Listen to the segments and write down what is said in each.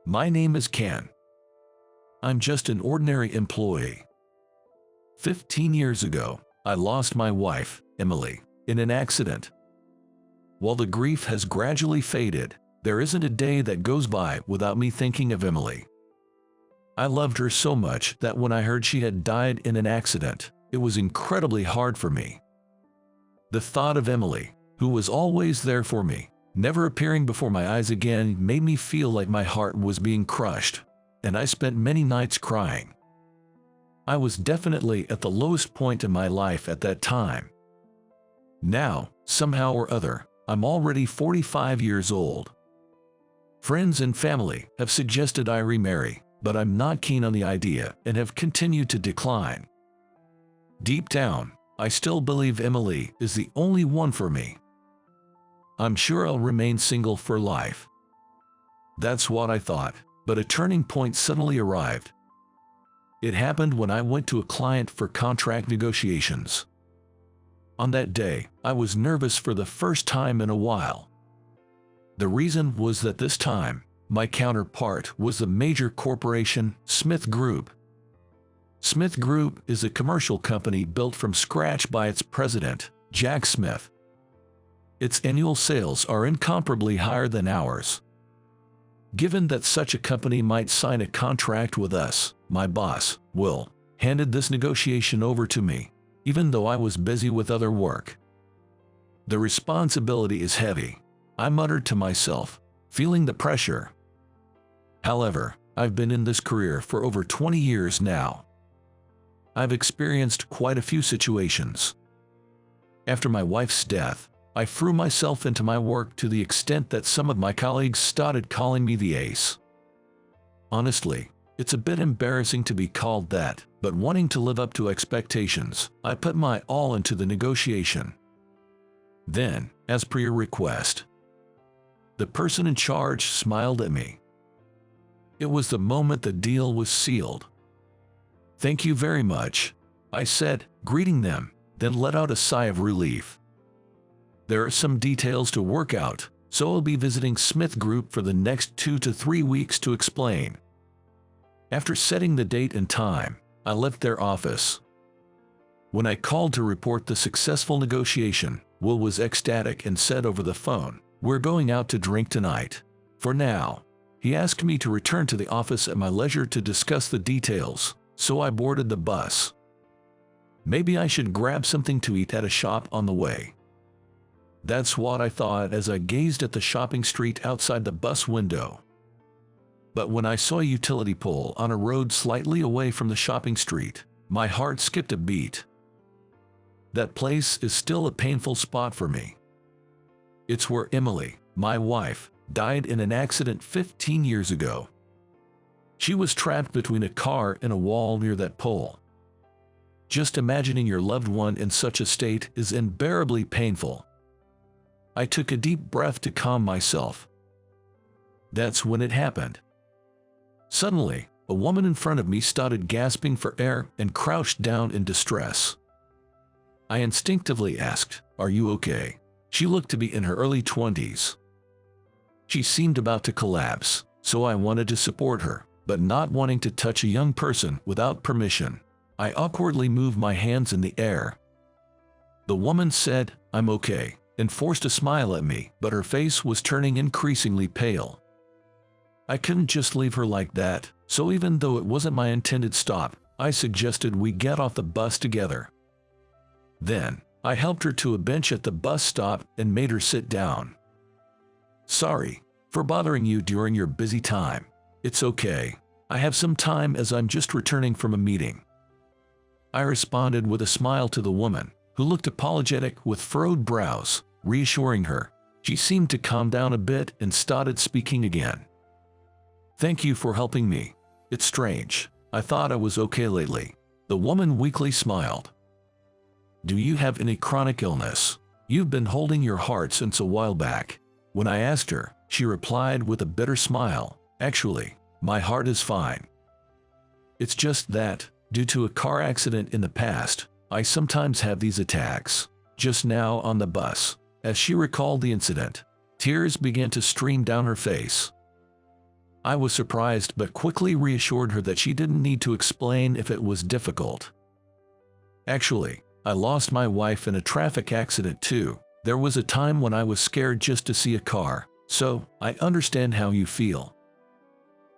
My name is Ken. I'm just an ordinary employee. 15 years ago, I lost my wife, Emily, in an accident. While the grief has gradually faded, there isn't a day that goes by without me thinking of Emily. I loved her so much that when I heard she had died in an accident, it was incredibly hard for me. The thought of Emily, who was always there for me, never appearing before my eyes again, made me feel like my heart was being crushed, and I spent many nights crying. I was definitely at the lowest point in my life at that time. Now, somehow or other, I'm already 45 years old. Friends and family have suggested I remarry, but I'm not keen on the idea and have continued to decline. Deep down, I still believe Emily is the only one for me. I'm sure I'll remain single for life. That's what I thought, but a turning point suddenly arrived. It happened when I went to a client for contract negotiations. On that day, I was nervous for the first time in a while. The reason was that this time, my counterpart was the major corporation, Smith Group. Smith Group is a commercial company built from scratch by its president, Jack Smith. Its annual sales are incomparably higher than ours. Given that such a company might sign a contract with us, my boss, Will, handed this negotiation over to me, even though I was busy with other work. The responsibility is heavy, I muttered to myself, feeling the pressure. However, I've been in this career for over 20 years now. I've experienced quite a few situations. After my wife's death, I threw myself into my work to the extent that some of my colleagues started calling me the ace. Honestly, it's a bit embarrassing to be called that, but wanting to live up to expectations, I put my all into the negotiation. Then, as per your request, the person in charge smiled at me. It was the moment the deal was sealed. "Thank you very much," I said, greeting them, then let out a sigh of relief. There are some details to work out, so I'll be visiting Smith Group for the next 2 to 3 weeks to explain. After setting the date and time, I left their office. When I called to report the successful negotiation, Will was ecstatic and said over the phone, "We're going out to drink tonight. For now." He asked me to return to the office at my leisure to discuss the details, so I boarded the bus. Maybe I should grab something to eat at a shop on the way. That's what I thought as I gazed at the shopping street outside the bus window. But when I saw a utility pole on a road slightly away from the shopping street, my heart skipped a beat. That place is still a painful spot for me. It's where Emily, my wife, died in an accident 15 years ago. She was trapped between a car and a wall near that pole. Just imagining your loved one in such a state is unbearably painful. I took a deep breath to calm myself. That's when it happened. Suddenly, a woman in front of me started gasping for air and crouched down in distress. I instinctively asked, "Are you okay?" She looked to be in her early 20s. She seemed about to collapse, so I wanted to support her, but not wanting to touch a young person without permission, I awkwardly moved my hands in the air. The woman said, "I'm okay," and forced a smile at me, but her face was turning increasingly pale. I couldn't just leave her like that, so even though it wasn't my intended stop, I suggested we get off the bus together. Then, I helped her to a bench at the bus stop and made her sit down. "Sorry for bothering you during your busy time. It's okay. I have some time as I'm just returning from a meeting." I responded with a smile to the woman, who looked apologetic with furrowed brows, reassuring her. She seemed to calm down a bit and started speaking again. "Thank you for helping me. It's strange. I thought I was okay lately." The woman weakly smiled. "Do you have any chronic illness? You've been holding your heart since a while back." When I asked her, she replied with a bitter smile, "Actually, my heart is fine. It's just that, due to a car accident in the past, I sometimes have these attacks." Just now on the bus, as she recalled the incident, tears began to stream down her face. I was surprised but quickly reassured her that she didn't need to explain if it was difficult. Actually, I lost my wife in a traffic accident too. There was a time when I was scared just to see a car, so I understand how you feel.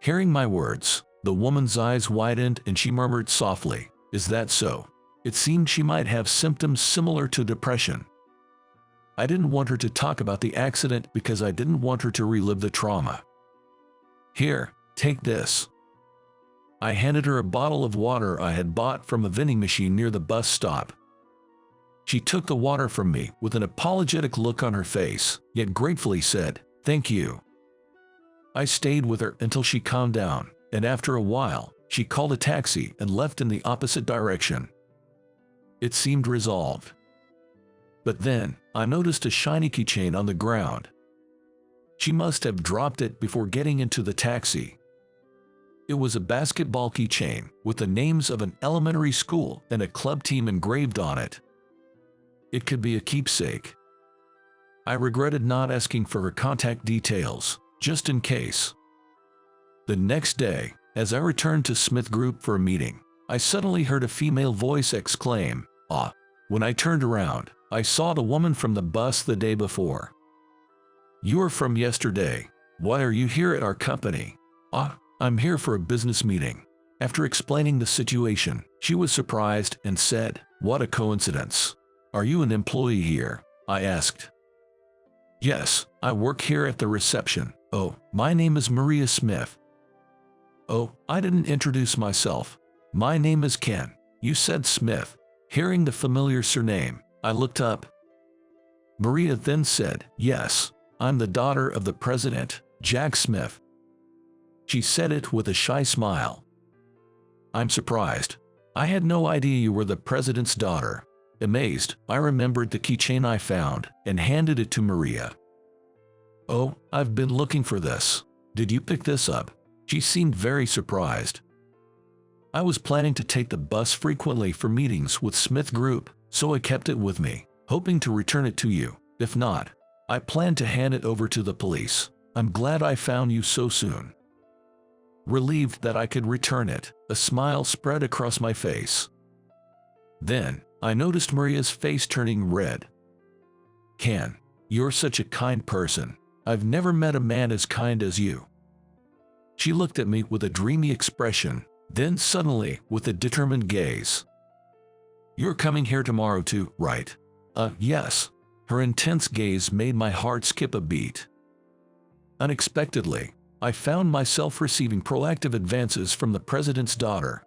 Hearing my words, the woman's eyes widened and she murmured softly, "Is that so?" It seemed she might have symptoms similar to depression. I didn't want her to talk about the accident because I didn't want her to relive the trauma. "Here, take this." I handed her a bottle of water I had bought from a vending machine near the bus stop. She took the water from me with an apologetic look on her face, yet gratefully said, "Thank you." I stayed with her until she calmed down, and after a while, she called a taxi and left in the opposite direction. It seemed resolved. But then, I noticed a shiny keychain on the ground. She must have dropped it before getting into the taxi. It was a basketball keychain with the names of an elementary school and a club team engraved on it. It could be a keepsake. I regretted not asking for her contact details, just in case. The next day, as I returned to Smith Group for a meeting, I suddenly heard a female voice exclaim, "Ah!" When I turned around, I saw the woman from the bus the day before. "You're from yesterday. Why are you here at our company?" "Ah, I'm here for a business meeting." After explaining the situation, she was surprised and said, "What a coincidence. Are you an employee here?" I asked. "Yes, I work here at the reception." "Oh, my name is Maria Smith." "Oh, I didn't introduce myself. My name is Ken." "You said Smith." Hearing the familiar surname, I looked up. Maria then said, "Yes, I'm the daughter of the president, Jack Smith." She said it with a shy smile. "I'm surprised. I had no idea you were the president's daughter." Amazed, I remembered the keychain I found and handed it to Maria. "Oh, I've been looking for this. Did you pick this up?" She seemed very surprised. "I was planning to take the bus frequently for meetings with Smith Group, so I kept it with me, hoping to return it to you. If not, I plan to hand it over to the police. I'm glad I found you so soon." Relieved that I could return it, a smile spread across my face. Then, I noticed Maria's face turning red. "Ken, you're such a kind person. I've never met a man as kind as you." She looked at me with a dreamy expression, then suddenly with a determined gaze. "You're coming here tomorrow too, right?" Yes." Her intense gaze made my heart skip a beat. Unexpectedly, I found myself receiving proactive advances from the president's daughter.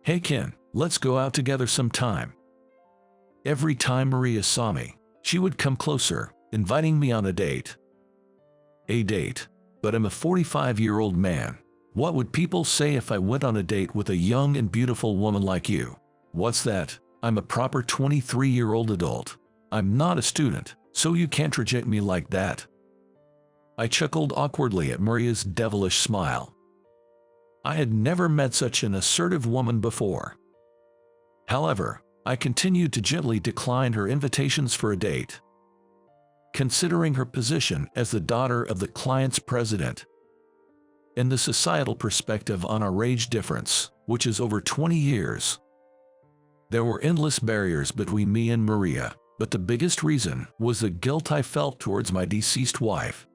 "Hey Ken, let's go out together sometime." Every time Maria saw me, she would come closer, inviting me on a date. A date? But I'm a 45-year-old man. What would people say if I went on a date with a young and beautiful woman like you? What's that? I'm a proper 23-year-old adult. I'm not a student, so you can't reject me like that. I chuckled awkwardly at Maria's devilish smile. I had never met such an assertive woman before. However, I continued to gently decline her invitations for a date. Considering her position as the daughter of the client's president, and the societal perspective on our age difference, which is over 20 years, there were endless barriers between me and Maria, but the biggest reason was the guilt I felt towards my deceased wife.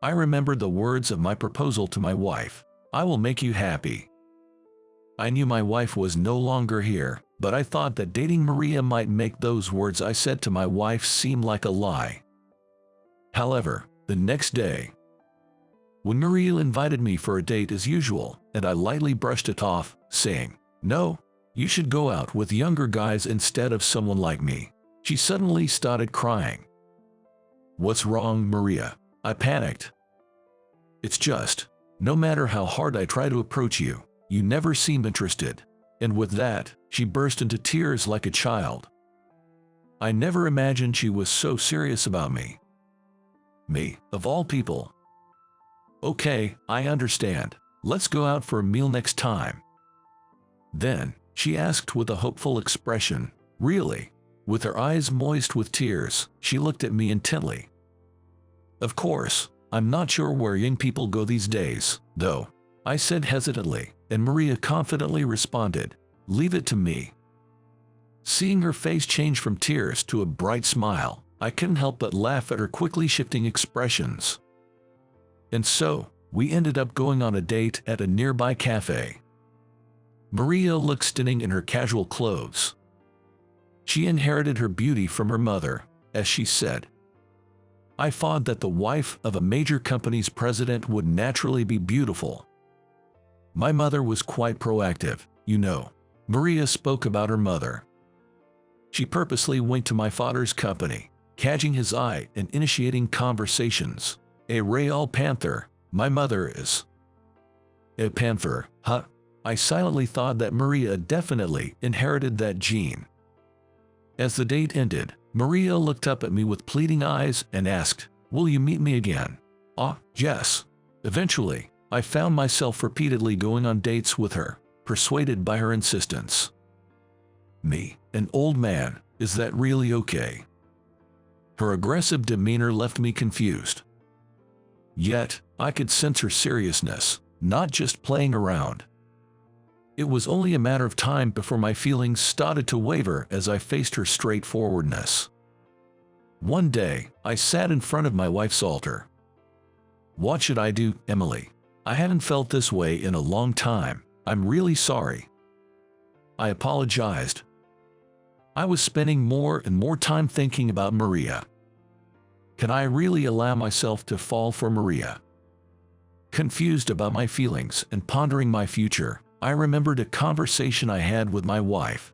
I remembered the words of my proposal to my wife, "I will make you happy." I knew my wife was no longer here, but I thought that dating Maria might make those words I said to my wife seem like a lie. However, the next day, when Maria invited me for a date as usual, and I lightly brushed it off, saying, "No, you should go out with younger guys instead of someone like me," she suddenly started crying. "What's wrong, Maria?" I panicked. "It's just, no matter how hard I try to approach you, you never seem interested." And with that, she burst into tears like a child. I never imagined she was so serious about me. Me, of all people. "Okay, I understand. Let's go out for a meal next time." Then, she asked with a hopeful expression, "Really?" With her eyes moist with tears, she looked at me intently. "Of course. I'm not sure where young people go these days, though, I said hesitantly, and Maria confidently responded, leave it to me. Seeing her face change from tears to a bright smile, I couldn't help but laugh at her quickly shifting expressions. And so, we ended up going on a date at a nearby cafe. Maria looked stunning in her casual clothes. She inherited her beauty from her mother, as she said. I thought that the wife of a major company's president would naturally be beautiful. My mother was quite proactive, you know. Maria spoke about her mother. She purposely went to my father's company, catching his eye and initiating conversations. A Real Panther, my mother is. A panther, huh? I silently thought that Maria definitely inherited that gene. As the date ended, Maria looked up at me with pleading eyes and asked, will you meet me again? Yes. Eventually, I found myself repeatedly going on dates with her, persuaded by her insistence. Me, an old man, is that really okay? Her aggressive demeanor left me confused. Yet, I could sense her seriousness, not just playing around. It was only a matter of time before my feelings started to waver as I faced her straightforwardness. One day, I sat in front of my wife's altar. What should I do, Emily? I haven't felt this way in a long time. I'm really sorry. I apologized. I was spending more and more time thinking about Maria. Can I really allow myself to fall for Maria? Confused about my feelings and pondering my future, I remembered a conversation I had with my wife.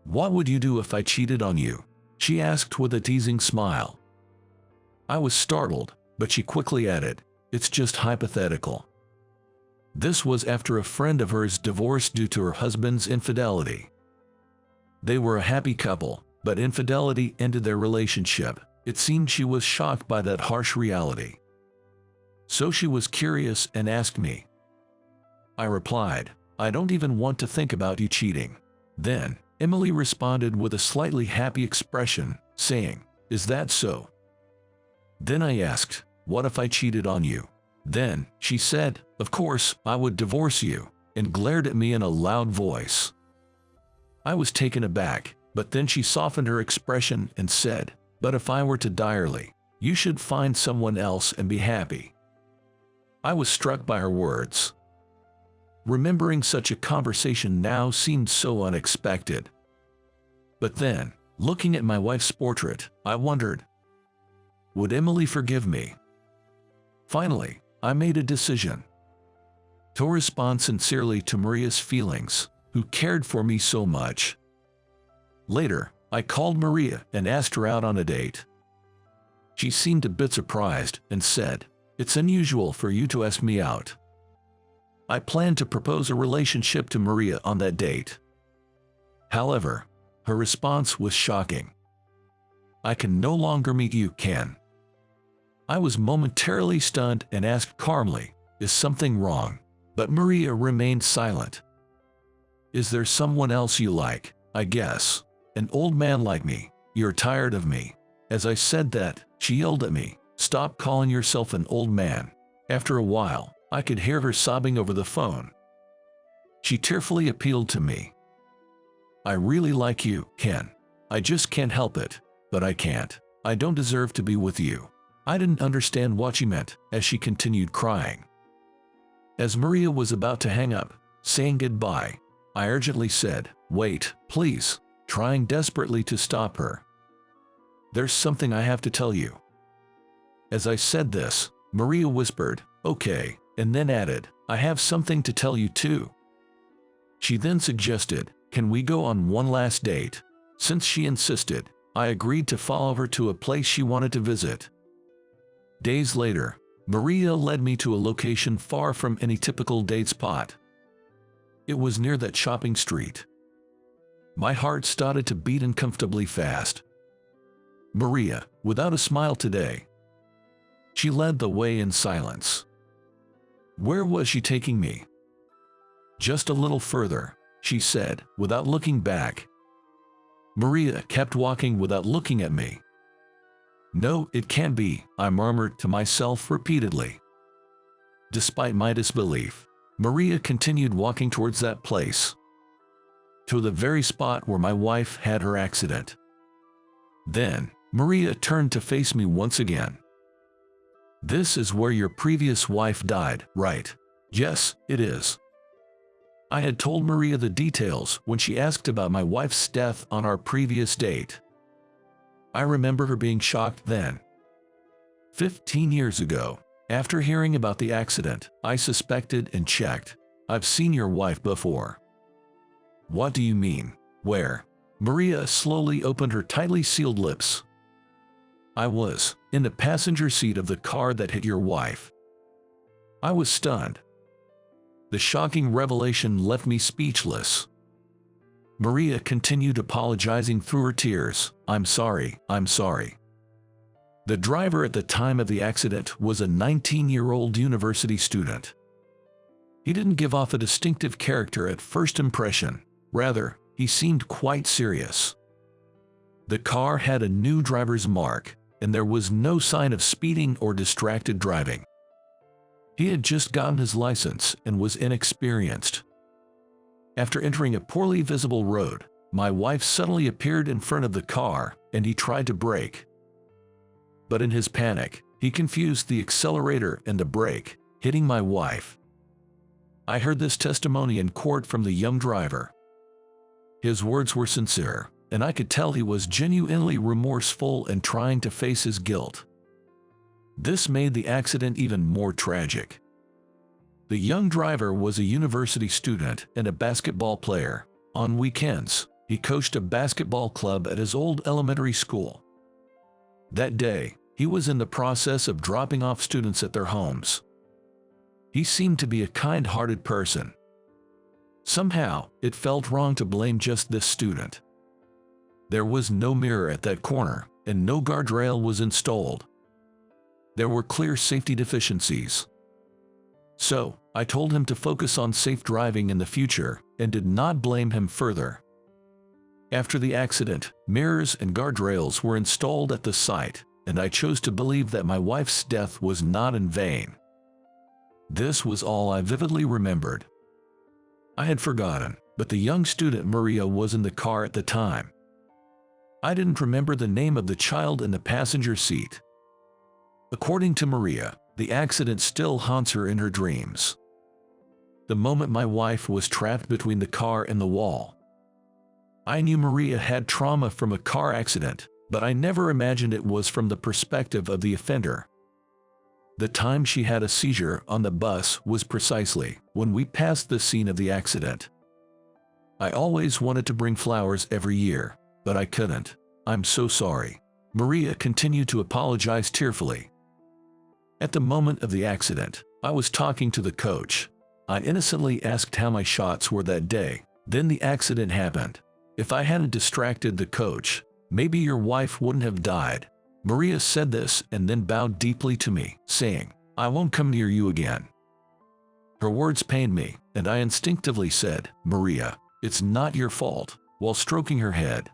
What would you do if I cheated on you? She asked with a teasing smile. I was startled, but she quickly added, it's just hypothetical. This was after a friend of hers divorced due to her husband's infidelity. They were a happy couple, but infidelity ended their relationship. It seemed she was shocked by that harsh reality. So she was curious and asked me. I replied, I don't even want to think about you cheating. Then, Emily responded with a slightly happy expression, saying, is that so? Then I asked, what if I cheated on you? Then, she said, of course, I would divorce you, and glared at me in a loud voice. I was taken aback, but then she softened her expression and said, but if I were to direly, you should find someone else and be happy. I was struck by her words. Remembering such a conversation now seemed so unexpected. But then, looking at my wife's portrait, I wondered, would Emily forgive me? Finally, I made a decision to respond sincerely to Maria's feelings, who cared for me so much. Later, I called Maria and asked her out on a date. She seemed a bit surprised and said, it's unusual for you to ask me out. I planned to propose a relationship to Maria on that date. However, her response was shocking. I can no longer meet you, Ken. I was momentarily stunned and asked calmly, is something wrong? But Maria remained silent. Is there someone else you like? I guess. An old man like me. You're tired of me. As I said that, she yelled at me, stop calling yourself an old man. After a while, I could hear her sobbing over the phone. She tearfully appealed to me. I really like you, Ken. I just can't help it, but I can't. I don't deserve to be with you. I didn't understand what she meant as she continued crying. As Maria was about to hang up, saying goodbye, I urgently said, wait, please, trying desperately to stop her. There's something I have to tell you. As I said this, Maria whispered, okay, and then added, I have something to tell you too. She then suggested, can we go on one last date? Since she insisted, I agreed to follow her to a place she wanted to visit. Days later, Maria led me to a location far from any typical date spot. It was near that shopping street. My heart started to beat uncomfortably fast. Maria, without a smile today. She led the way in silence. Where was she taking me? Just a little further, she said, without looking back. Maria kept walking without looking at me. "No, it can't be," I murmured to myself repeatedly. Despite my disbelief, Maria continued walking towards that place, to the very spot where my wife had her accident. Then, Maria turned to face me once again. "This is where your previous wife died, right?" "Yes, it is." I had told Maria the details when she asked about my wife's death on our previous date. I remember her being shocked then. 15 years ago, after hearing about the accident, I suspected and checked. "I've seen your wife before." "What do you mean? Where?" Maria slowly opened her tightly sealed lips. "I was in the passenger seat of the car that hit your wife." I was stunned. The shocking revelation left me speechless. Maria continued apologizing through her tears. I'm sorry. The driver at the time of the accident was a 19-year-old university student. He didn't give off a distinctive character at first impression. Rather, he seemed quite serious. The car had a new driver's mark, and there was no sign of speeding or distracted driving. He had just gotten his license and was inexperienced. After entering a poorly visible road, my wife suddenly appeared in front of the car, and he tried to brake. But in his panic, he confused the accelerator and the brake, hitting my wife. I heard this testimony in court from the young driver. His words were sincere, and I could tell he was genuinely remorseful and trying to face his guilt. This made the accident even more tragic. The young driver was a university student and a basketball player. On weekends, he coached a basketball club at his old elementary school. That day, he was in the process of dropping off students at their homes. He seemed to be a kind-hearted person. Somehow, it felt wrong to blame just this student. There was no mirror at that corner, and no guardrail was installed. There were clear safety deficiencies. So, I told him to focus on safe driving in the future, and did not blame him further. After the accident, mirrors and guardrails were installed at the site, and I chose to believe that my wife's death was not in vain. This was all I vividly remembered. I had forgotten, but the young student Maria was in the car at the time. I didn't remember the name of the child in the passenger seat. According to Maria, the accident still haunts her in her dreams. The moment my wife was trapped between the car and the wall. I knew Maria had trauma from a car accident, but I never imagined it was from the perspective of the offender. The time she had a seizure on the bus was precisely when we passed the scene of the accident. I always wanted to bring flowers every year, but I couldn't. I'm so sorry. Maria continued to apologize tearfully. At the moment of the accident, I was talking to the coach. I innocently asked how my shots were that day. Then the accident happened. If I hadn't distracted the coach, maybe your wife wouldn't have died. Maria said this and then bowed deeply to me, saying, "I won't come near you again." Her words pained me, and I instinctively said, "Maria, it's not your fault," while stroking her head.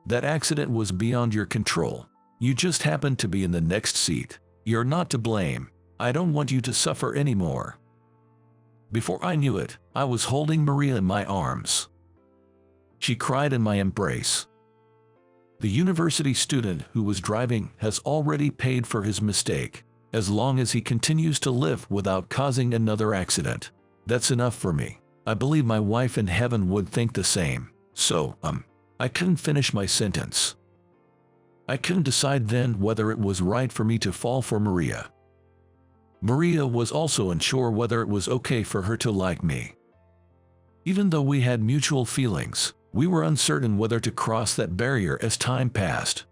"That accident was beyond your control. You just happened to be in the next seat. You're not to blame. I don't want you to suffer anymore." Before I knew it, I was holding Maria in my arms. She cried in my embrace. The university student who was driving has already paid for his mistake. As long as he continues to live without causing another accident, that's enough for me. I believe my wife in heaven would think the same. So, I couldn't finish my sentence. I couldn't decide then whether it was right for me to fall for Maria. Maria was also unsure whether it was okay for her to like me. Even though we had mutual feelings, we were uncertain whether to cross that barrier as time passed.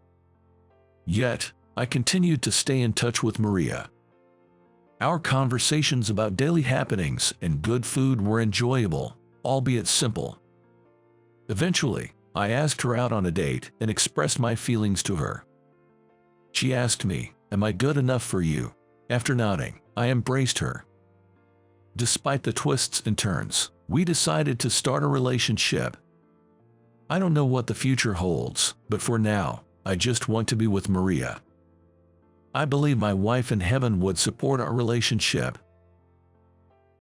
Yet, I continued to stay in touch with Maria. Our conversations about daily happenings and good food were enjoyable, albeit simple. Eventually, I asked her out on a date and expressed my feelings to her. She asked me, "Am I good enough for you?" After nodding, I embraced her. Despite the twists and turns, we decided to start a relationship. I don't know what the future holds, but for now, I just want to be with Maria. I believe my wife in heaven would support our relationship.